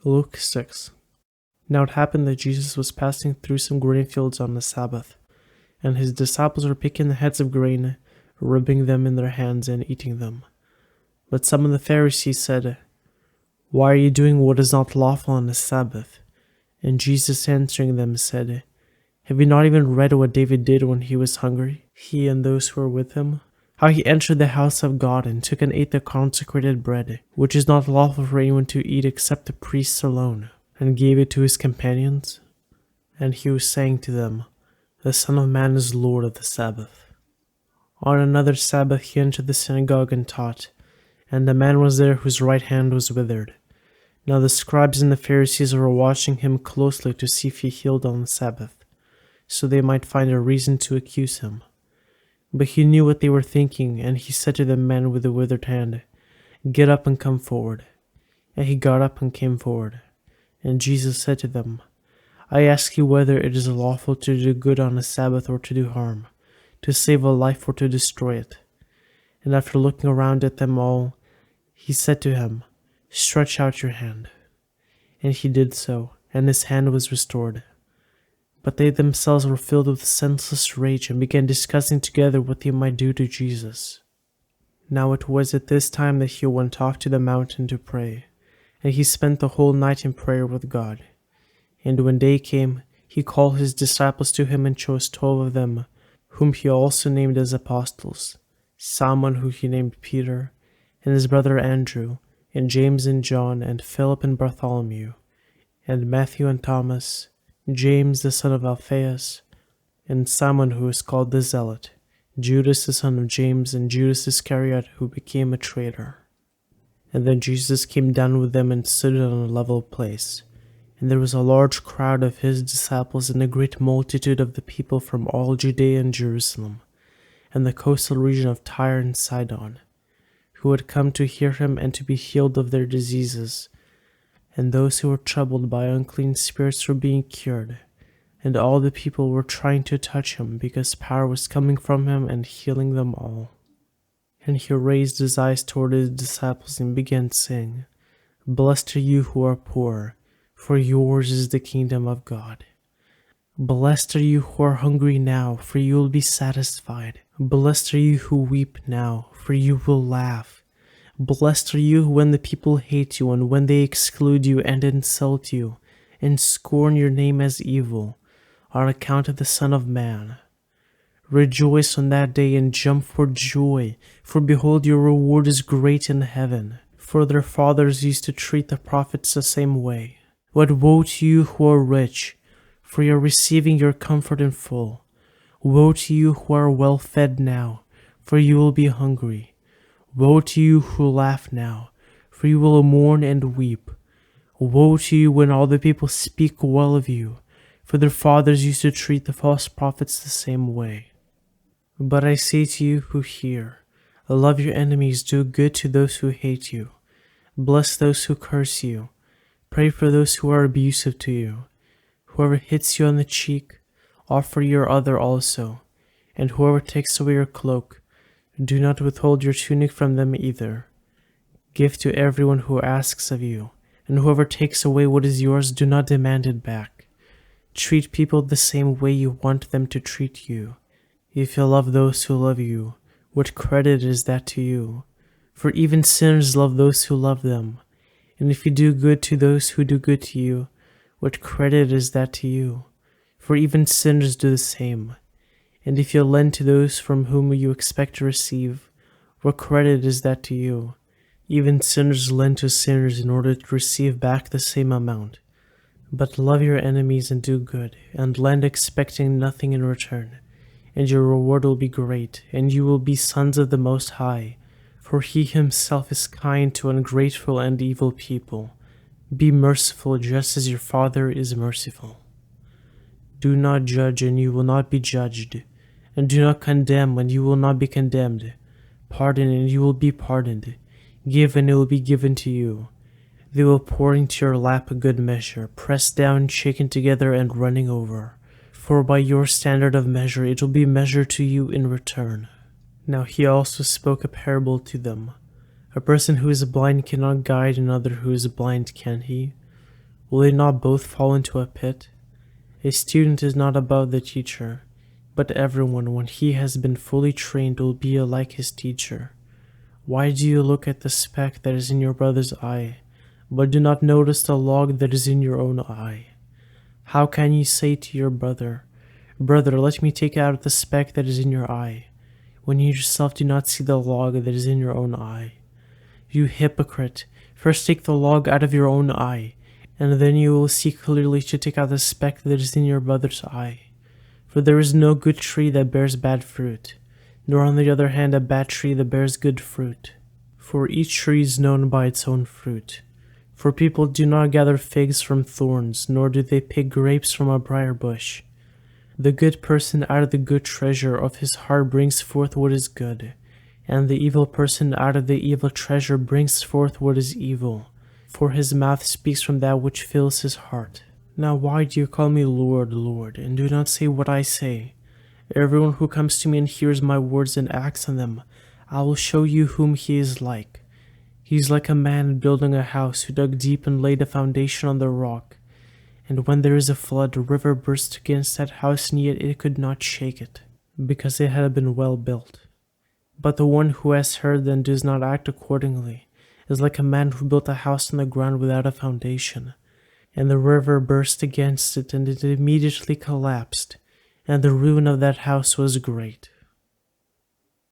Luke 6. Now it happened that Jesus was passing through some grain fields on the Sabbath, and his disciples were picking the heads of grain, rubbing them in their hands and eating them. But some of the Pharisees said, "Why are you doing what is not lawful on the Sabbath?" And Jesus answering them said, "Have you not even read what David did when he was hungry, he and those who were with him? How he entered the house of God and took and ate the consecrated bread, which is not lawful for anyone to eat except the priests alone, and gave it to his companions? And he was saying to them, the Son of Man is Lord of the Sabbath." On another Sabbath he entered the synagogue and taught, and a man was there whose right hand was withered. Now the scribes and the Pharisees were watching him closely to see if he healed on the Sabbath, so they might find a reason to accuse him. But he knew what they were thinking, and he said to the man with the withered hand, "Get up and come forward." And he got up and came forward. And Jesus said to them, "I ask you whether it is lawful to do good on a Sabbath or to do harm, to save a life or to destroy it." And after looking around at them all, he said to him, "Stretch out your hand." And he did so, and his hand was restored. But they themselves were filled with senseless rage and began discussing together what they might do to Jesus. Now it was at this time that he went off to the mountain to pray, and he spent the whole night in prayer with God. And when day came, he called his disciples to him and chose 12 of them, whom he also named as apostles, Simon, who he named Peter, and his brother Andrew, and James and John, and Philip and Bartholomew, and Matthew and Thomas, James the son of Alphaeus, and Simon who is called the Zealot, Judas the son of James, and Judas Iscariot who became a traitor. And then Jesus came down with them and stood on a level place. And there was a large crowd of his disciples and a great multitude of the people from all Judea and Jerusalem, and the coastal region of Tyre and Sidon, who had come to hear him and to be healed of their diseases. And those who were troubled by unclean spirits were being cured, and all the people were trying to touch him, because power was coming from him and healing them all. And he raised his eyes toward his disciples and began saying, "Blessed are you who are poor, for yours is the kingdom of God. Blessed are you who are hungry now, for you will be satisfied. Blessed are you who weep now, for you will laugh. Blessed are you when the people hate you, and when they exclude you and insult you, and scorn your name as evil, on account of the Son of Man. Rejoice on that day and jump for joy, for behold, your reward is great in heaven. For their fathers used to treat the prophets the same way. But woe to you who are rich, for you are receiving your comfort in full. Woe to you who are well fed now, for you will be hungry. Woe to you who laugh now, for you will mourn and weep. Woe to you when all the people speak well of you, for their fathers used to treat the false prophets the same way. But I say to you who hear, love your enemies, do good to those who hate you, bless those who curse you, pray for those who are abusive to you. Whoever hits you on the cheek, offer your other also, and whoever takes away your cloak, do not withhold your tunic from them either. Give to everyone who asks of you, and whoever takes away what is yours, do not demand it back. Treat people the same way you want them to treat you. If you love those who love you, what credit is that to you? For even sinners love those who love them. And if you do good to those who do good to you, what credit is that to you? For even sinners do the same. And if you lend to those from whom you expect to receive, what credit is that to you? Even sinners lend to sinners in order to receive back the same amount. But love your enemies and do good, and lend expecting nothing in return, and your reward will be great, and you will be sons of the Most High, for he himself is kind to ungrateful and evil people. Be merciful just as your Father is merciful. Do not judge, and you will not be judged. And do not condemn, and you will not be condemned. Pardon, and you will be pardoned. Give, and it will be given to you. They will pour into your lap a good measure, pressed down, shaken together, and running over. For by your standard of measure it will be measured to you in return. Now he also spoke a parable to them. A person who is blind cannot guide another who is blind, can he? Will they not both fall into a pit? A student is not above the teacher, but everyone, when he has been fully trained, will be like his teacher. Why do you look at the speck that is in your brother's eye, but do not notice the log that is in your own eye? How can you say to your brother, "Brother, let me take out the speck that is in your eye," when you yourself do not see the log that is in your own eye? You hypocrite, first take the log out of your own eye, and then you will see clearly to take out the speck that is in your brother's eye. For there is no good tree that bears bad fruit, nor on the other hand a bad tree that bears good fruit. For each tree is known by its own fruit. For people do not gather figs from thorns, nor do they pick grapes from a briar bush. The good person out of the good treasure of his heart brings forth what is good, and the evil person out of the evil treasure brings forth what is evil, for his mouth speaks from that which fills his heart. Now why do you call me Lord, Lord, and do not say what I say? Everyone who comes to me and hears my words and acts on them, I will show you whom he is like. He is like a man building a house who dug deep and laid a foundation on the rock. And when there is a flood, a river burst against that house, and yet it could not shake it, because it had been well built. But the one who has heard and does not act accordingly is like a man who built a house on the ground without a foundation. And the river burst against it, and it immediately collapsed, and the ruin of that house was great.